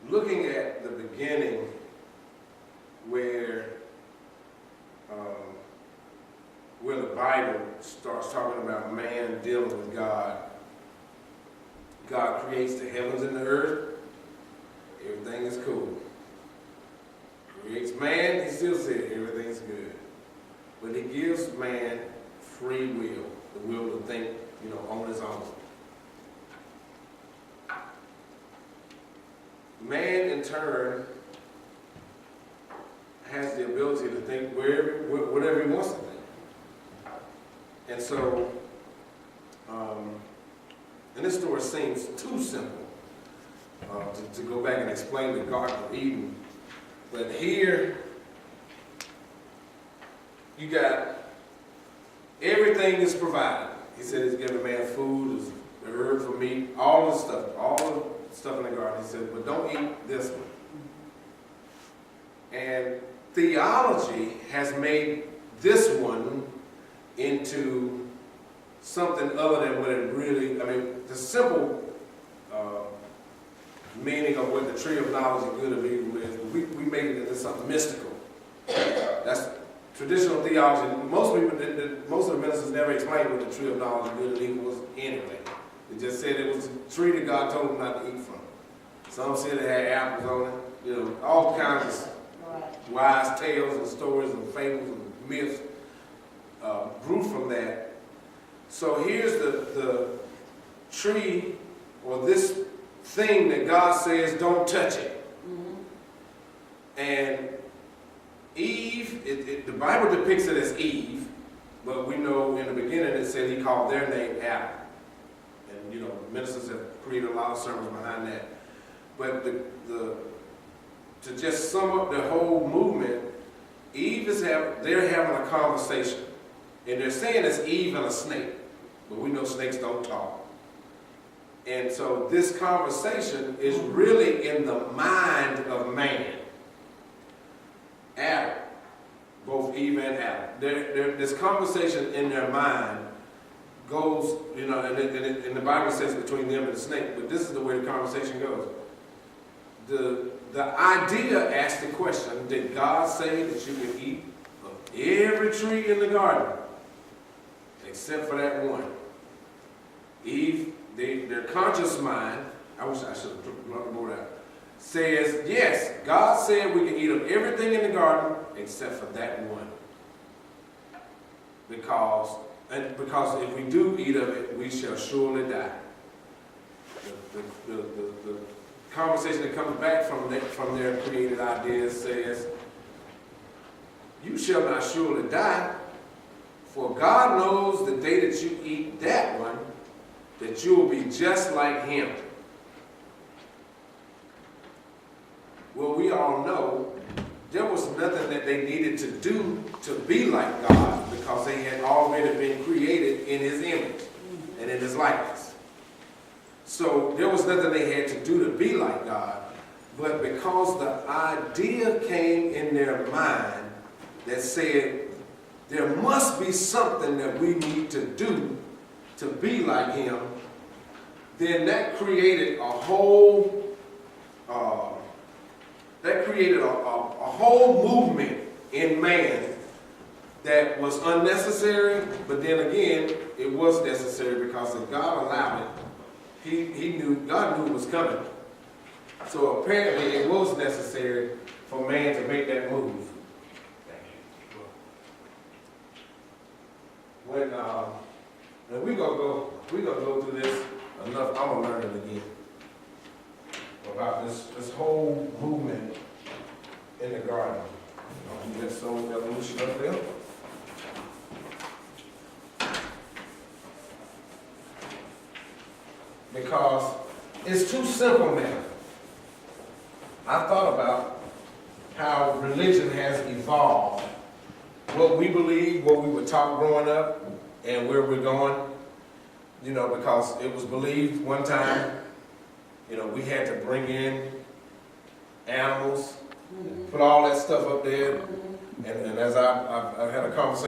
looking at the beginning where the Bible starts talking about man dealing with God. God creates the heavens and the earth. Everything is cool. Creates man, he still said everything's good. But he gives man free will, the will to think, on his own. Man, in turn, has the ability to think whatever he wants to think. And so, and this story seems too simple to go back and explain the Garden of Eden. But here, you got everything is provided. He said he's giving man food, the herb for meat, all the stuff in the garden. He said, but don't eat this one. And theology has made this one into something other than what it really, the simple meaning of what the tree of knowledge of good and evil is, we made it into something mystical. That's traditional theology. Most of the ministers never explained what the tree of knowledge of good and evil was anyway. They just said it was a tree that God told them not to eat from. Some said it had apples on it, all kinds of wise tales and stories and fables and myths grew from that. So here's the tree, or this thing that God says don't touch it. Mm-hmm. And Eve, the Bible depicts it as Eve, but we know in the beginning it said he called their name Adam. And ministers have created a lot of sermons behind that. But to just sum up the whole movement, they're having a conversation. And they're saying it's Eve and a snake, but we know snakes don't talk. And so this conversation is really in the mind of man. Adam, both Eve and Adam. This conversation in their mind goes, and the Bible says between them and the snake, but this is the way the conversation goes. The idea asks the question, did God say that you can eat of every tree in the garden except for that one? Eve, their conscious mind, I wish I should have brought the board out, says, yes, God said we can eat of everything in the garden except for that one. Because if we do eat of it, we shall surely die. The conversation that comes back from their created ideas says, you shall not surely die, for God knows the day that you eat that one, that you will be just like him. Well, we all know there was nothing that they needed to do to be like God, because they had already been created in his image and in his likeness. So there was nothing they had to do to be like God. But because the idea came in their mind that said, there must be something that we need to do to be like him, then that created a whole movement in man that was unnecessary, but then again, it was necessary because if God allowed it, God knew it was coming. So apparently it was necessary for man to make that move. When we're gonna go through this enough, I'm gonna learn it again. About this whole movement in the garden. You get some evolution up there. Because it's too simple now. I thought about how religion has evolved. What we believe, what we were taught growing up, and where we're going. Because it was believed one time, we had to bring in animals, put all that stuff up there. And as I've had a conversation